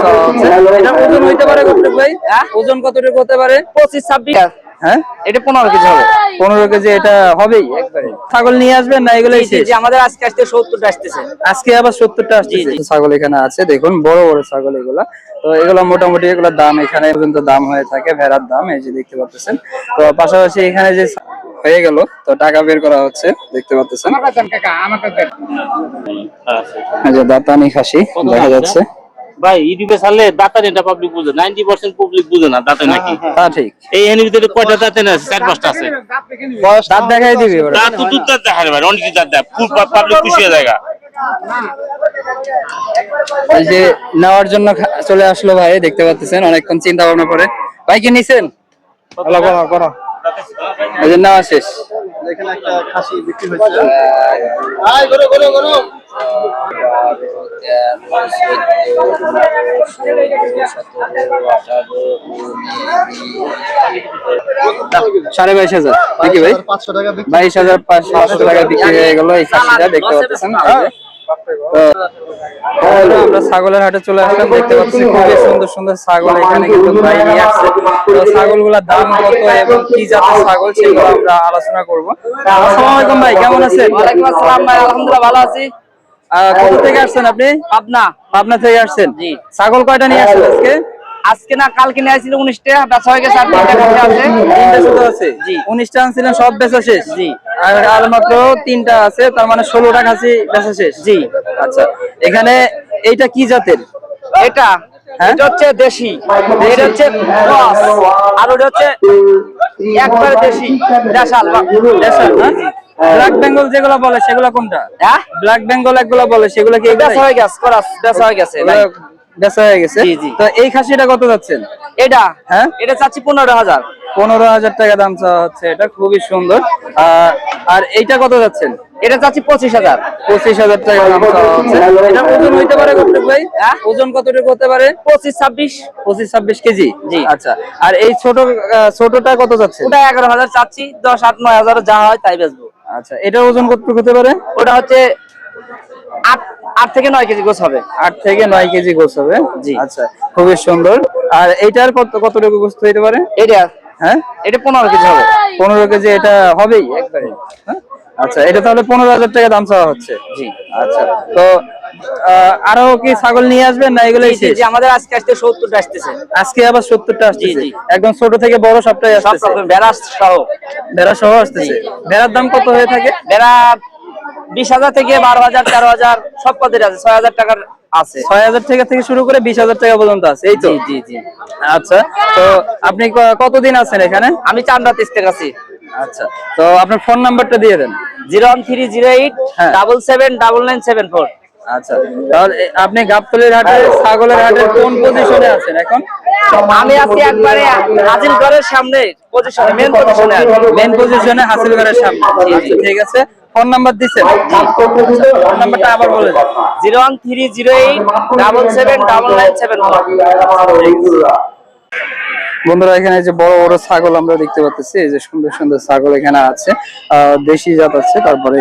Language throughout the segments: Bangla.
চাওয়া হচ্ছে। এটা ওজন হইতে পারে কতটুকু ভাই? ওজন কতটুকু হতে পারে? 25-26। হ্যাঁ, এটা 15 কেজি হবে। 15 কেজি এটা হবেই একবারে। ছাগল নিয়ে আসবেন না এগুলাই শেষ? জি, আমাদের আজকে 70টা আসতেছে। আজকে আবার 70টা আসতেছে। ছাগল এখানে আছে, দেখুন বড় বড় ছাগল এগুলা। তো এগুলো মোটামুটি এগুলোর দাম এখানে পর্যন্ত দাম হয়ে থাকে, ভেড়ার দাম এই যে দেখতে পাচ্ছেন। তো পাশাপাশি এখানে যে হয়ে গেল, তো টাকা বের করা হচ্ছে দেখতে পাচ্ছেন। এই যে দাঁতানি খাসি দেখা যাচ্ছে ভাই। ইউটিউবে ছাড়লে দাঁতানি এটা পাবলিক বুঝে, 90% পাবলিক বুঝে না দাঁতানি নাকি। তা ঠিক। এই এর ভিতরে কয়টা দাঁতানি আছে? 4-5টা আছে। দাঁত দেখাই দিবি ওরা। দাঁত তো দুধ দাঁত দেখায় ভাই, অনেক দাঁত দেয়, ফুল পাবলিক খুশি হয়ে যায়। এই যে নেওয়ার জন্য চলে আসলো ভাই, দেখতে পাচ্ছেন অনেকক্ষণ চিন্তা ভাবনা করে। ভাই কি নিছেন? এই যে নেওয়া শেষ। এখানে একটা খাসি বিক্রি হচ্ছে। সাড়ে 22,000 নাকি ভাই? 22,500 টাকা বিক্রি হয়ে গেল এই খাসিটা, দেখতে পাচ্ছেন। আমরা ছাগলের হাটে চলে আসলাম, দেখতে পাচ্ছি খুবই সুন্দর সুন্দর ছাগল এখানে কিন্তু ভাই নিয়ে আসছে। তো ছাগলগুলোর দাম কত এবং কি জাতের ছাগল সেগুলো আমরা আলোচনা করবো। আসসালামু আলাইকুম ভাই, কেমন আছেন? ওয়ালাইকুম আসসালাম ভাই, আলহামদুলিল্লাহ ভালো আছি। কোথা থেকে আসছেন আপনি? পাবনা থেকে আসছেন। জি। ছাগল কয়টা নিয়ে আসছেন আজকে? আজকে না কালকে নিয়ে আসছিল 19টা, বেচা হয়ে গেছে। আর 3টা আছে। 3টা শুধু আছে? জি। 19টা আনছিলেন, সব বেচা শেষ? জি। আর মাত্র 3টা আছে, তার মানে 16টা খাসি বেচা শেষ? জি। আচ্ছা, এখানে এইটা কি জাতের? এটা এটা হচ্ছে দেশি, এটা হচ্ছে ক্রস, আর ওটা হচ্ছে একবারে দেশি দেশাল। দেশাল না? ব্ল্যাক বেঙ্গল যেগুলো বলে সেগুলো কোনটা? হ্যাঁ, ব্ল্যাক বেঙ্গল একগুলো বলে সেগুলো কি বেচা হয়ে গেছে, ক্রস বেচা হয়ে গেছে ভাই। বেচা হয়ে গেছে? জি, জি। তো এই খাসিটা কত যাচ্ছেন? এটা হ্যাঁ, এটা চাচ্ছি 15,000। 15,000 টাকা দাম চাওয়া হচ্ছে। এটা খুবই সুন্দর। আর এইটা কত যাচ্ছেন? এটা চাচ্ছি 25,000। 25,000 টাকা দাম চাওয়া হচ্ছে। এটা ওজন হইতে পারে কতটুকু ভাই? ওজন কতটুকু হতে পারে? 25-26 কেজি। জি। আচ্ছা, আর এই ছোটটা কত যাচ্ছে? ওটা 11,000 চাচ্ছি, 10, 8, 9,000 যা হয় তাই বেচবো। আচ্ছা, এটার ওজন কতটুকু হতে পারে? ওটা হচ্ছে 8 থেকে 9 কেজি গোছ হবে। 8 থেকে 9 কেজি গোছ হবে। জি। আচ্ছা, খুবই সুন্দর। আর এইটার কতটুকু গোস্ত হইতে পারে? এটা হ্যাঁ, এটা 15 কেজি হবে। 15 কেজি এটা হবেই একবারে। হ্যাঁ? আচ্ছা, এটা তাহলে 15,000 টাকা দাম চাওয়া হচ্ছে। জি। আচ্ছা, তো আরো কি ছাগল নিয়ে আসবেন না এগুলাই শেষ? জি, আমাদের আজকে 70টা আসতেছে। আজকে আবার 70টা আসতেছে? জি। একদম ছোট থেকে বড় সবটাই সব আসতেছে? রকম ভেড়া সহ। ভেড়া সহ আসতেছে? ভেড়ার দাম কত হয়ে থাকে? ভেড়া 20,000 থেকে 12,000, 13,000 সব পদের আছে। 6,000 টাকার আছে। 6,000 টাকা থেকে শুরু করে 20,000 টাকা পর্যন্ত আছে, এই তো? জি। আচ্ছা, তো আপনি কতদিন আছেন এখানে? আমি চান্দাতে আছি। আচ্ছা, তো আপনার ফোন নাম্বারটা দিয়ে দেন। 01308 779974। আচ্ছা, তাহলে আপনি গাবতলীর হাটে ছাগলের হাটের কোন পজিশনে আছেন এখন? আমি আছি একবারে হাজিরগড়ের সামনে পজিশনে, মেন পজিশনে হাসিলগড়ের সামনে। আচ্ছা, ঠিক আছে। ফোন নাম্বার দিচ্ছেন? ফোন নাম্বারটা আবার বলে দেন। 01308 779974। বন্ধুরা, এখানে যে বড় বড় ছাগল আমরা দেখতে পাচ্ছি, এই যে সুন্দর সুন্দর ছাগল এখানে আছে। দেশি জাত আছে, তারপরে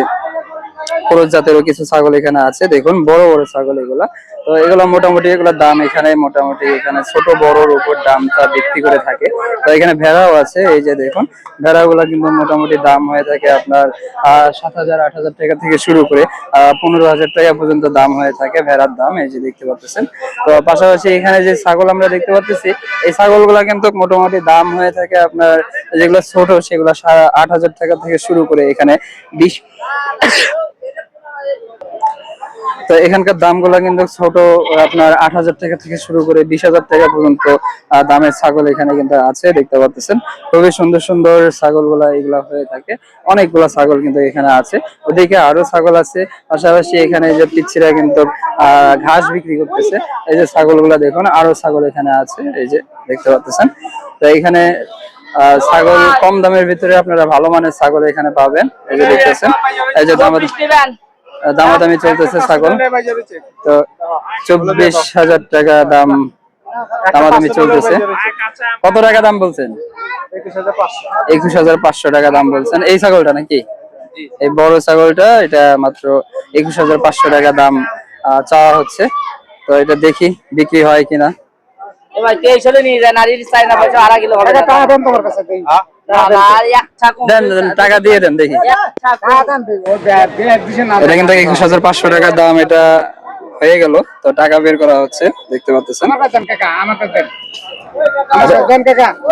খরচ জাতেরও কিছু ছাগল এখানে আছে। দেখুন বড় বড় ছাগল এগুলা। তো এগুলা মোটামুটি এগুলোর দাম এখানে মোটামুটি এখানে ছোট বড়র উপর দামটা বিক্রি করে থাকে। তো এখানে ভেড়াও আছে, এই যে দেখুন ভেড়াগুলা কিন্তু মোটামুটি দাম হয়ে থাকে আপনার 7,000 8,000 টাকা থেকে শুরু করে 15,000 টাকা পর্যন্ত দাম হয়ে থাকে ভেড়ার দাম, এই যে দেখতে পাচ্ছেন। তো পাশাপাশি এখানে যে ছাগল আমরা দেখতে পাচ্ছি, এই ছাগলগুলা কিন্তু মোটামুটি দাম হয়ে থাকে আপনার যেগুলো ছোট সেগুলো 8,000 টাকা থেকে শুরু করে এখানে 20। তো এখানকার দামগুলা কিন্তু ছোট আপনার 8,000 টাকা থেকে শুরু করে 20,000 টাকা পর্যন্ত দামের ছাগল এখানে কিন্তু আছে, দেখতে পাচ্ছেন। খুবই সুন্দর সুন্দর ছাগলগুলা এগুলা হয়ে থাকে। অনেকগুলা ছাগল কিন্তু এখানে আছে, ওদিকে আরো ছাগল আছে। পাশাপাশি এখানে যে পিচ্ছিরা কিন্তু ঘাস বিক্রি করতেছে। এই যে ছাগলগুলা দেখুন, আরো ছাগল এখানে আছে, এই যে দেখতে পাচ্ছেন। তো এখানে ছাগল কম দামের ভিতরে আপনারা ভালো মানের ছাগল এখানে পাবেন, এই যে দেখতেছেন। এই যে দামাদামি চলতেছে ছাগল। তো 24,000 টাকা দামাদামি চলতেছে। কত টাকা দাম বলছেন? 21,500 টাকা দাম বলছেন। এই ছাগলটা নাকি? এই বড় ছাগলটা এটা মাত্র 21,500 টাকা দাম চাওয়া হচ্ছে। তো এটা দেখি বিক্রি হয় কিনা। ভাই 23 হলে নিয়ে যায়, নারীর চাই না পয়সা আড়া কিলো হবে না। টাকা দেন তোমার কাছে দেই। না আর এক টাকা দেন দেন, টাকা দিয়ে দেন দেখি। এটা কিন্তু 21,500 টাকা দাম, এটা হয়ে গেল। তো টাকা বের করা হচ্ছে, দেখতে পাচ্ছেন।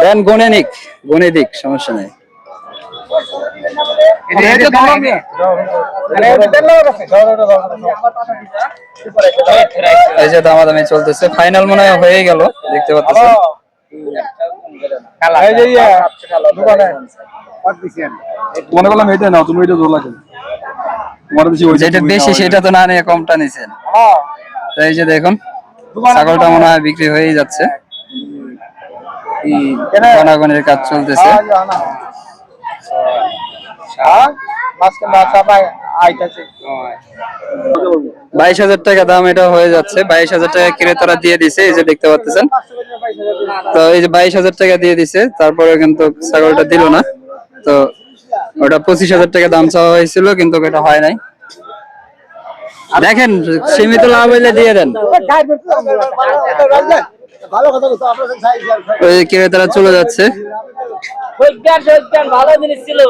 দেন গুনে নিক, গুনে দিক, সমস্যা নেই। এই যে দামাদামি চলতেছে, ফাইনাল মনে হয় হয়ে গেল, দেখতে পাচ্ছেন। মনে করলাম এটা নাও, তুমি এটা ধরলা কেন? তোমার বেশি ওই যেটা বেশি সেটা তো না নিয়ে কমটা নিছেন। তো এই যে দেখুন, ছাগলটা মনে হয় বিক্রি হয়েই যাচ্ছে। গণাগণের কাজ চলতেছে। 22,000 টাকা দাম এটা হয়ে যাচ্ছে। 22,000 টাকা ক্রেতারা দিয়ে দিছে, এই যে দেখতে পাচ্ছেন। তো এই যে 22,000 টাকা দিয়ে দিছে, তারপরে কিন্তু ছাগলটা দিল না। তো ওটা 25,000 টাকা দাম চাওয়া হয়েছিল, কিন্তু এটা হয় নাই। দেখেন, সীমিত লাভ হইলে দিয়ে দেন। ওই ক্রেতারা চলে যাচ্ছে। ভালো জিনিস ছিল।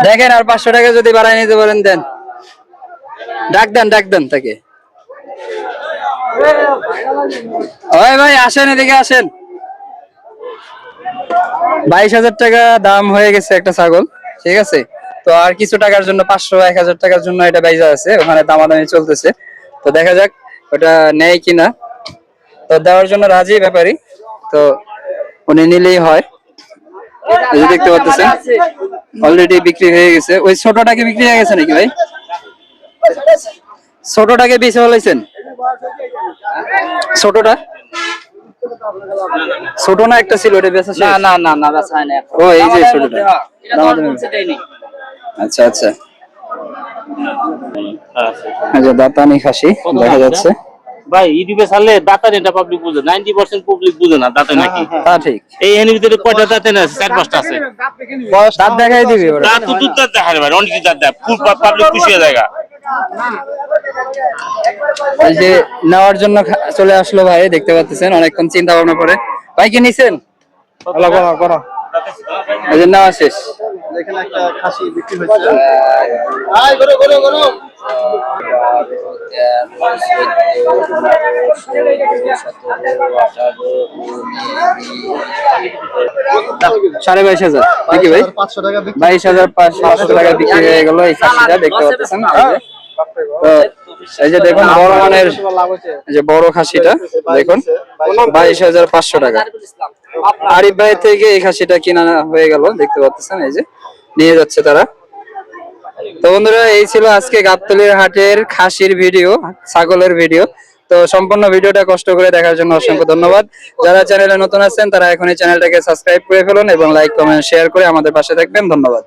দেখেন, আর 500 টাকা যদি বাড়াই নিতে পারেন দেন। ডাক দেন তাকে। ওই ভাই আসেন, এদিকে আসেন। 22,000 টাকা দাম হয়ে গেছে একটা ছাগল, ঠিক আছে। তো আর কিছু টাকার জন্য 500-1,000 টাকার জন্য এটা বাইজা আছে, ওখানে দামাদামি চলতেছে। তো দেখা যাক ওটা নেয় কিনা। তো দেওয়ার জন্য রাজি ব্যাপারী, তো উনি নিলেই হয়। এই যে দেখতে পাচ্ছেন, অলরেডি বিক্রি হয়ে গেছে। ওই ছোটটাকে বিক্রি হয়ে গেছে নাকি ভাই? ছোটটাকে বেঁচে ফেলাইছেন? ছোটটা ছোট না একটা ছিল, ওটা বেচা শেষ? না বেচা হয় না। ও এই যে ছোটটা। আচ্ছা আচ্ছা, এই যে দাতানি খাসি দেখা যাচ্ছে। ভাই ইউটিউবে ছাড়লে দাঁতান এটা পাবলিক বুঝে, 90% পাবলিক বুঝে না দাঁতান নাকি। তা ঠিক। এই এর ভিতরে কয়টা দাঁতান আছে? 4-5টা আছে। দাঁত দেখাই দিবি ওরা। দাঁত তো দুধ দাঁত দেখায় ভাই, অনেক দাঁত দেয়, ফুল পাবলিক খুশি হয়ে যায়। এই যে নেওয়ার জন্য চলে আসলো ভাই, দেখতে পাচ্ছেন। অনেকক্ষণ চিন্তা ভাবনা করে ভাই কি নিছেন? এই যে নেওয়া শেষ। এখানে একটা খাসি বিক্রি হয়েছে। সাড়ে 22,000 নাকি ভাই? 500 টাকা বিক্রি। 22,500 টাকা বিক্রি হয়ে গেল এই খাসিটা, দেখতে পাচ্ছেন। তো এই যে দেখুন, বড় মানের এই যে বড় খাসিটা দেখুন, 22,500 টাকা। আরিফ ভাই থেকে এই খাসিটা কিনা হয়ে গেল, দেখতে পাচ্ছেন। এই যে নিয়ে যাচ্ছে তারা। তো বন্ধুরা, এই ছিল আজকে গাবতলীর হাটের খাসির ভিডিও, ছাগলের ভিডিও। তো সম্পূর্ণ ভিডিওটা কষ্ট করে দেখার জন্য অসংখ্য ধন্যবাদ। যারা চ্যানেলে নতুন আছেন তারা এখন এই চ্যানেলটাকে সাবস্ক্রাইব করে ফেলুন এবং লাইক কমেন্ট শেয়ার করে আমাদের পাশে থাকবেন। ধন্যবাদ।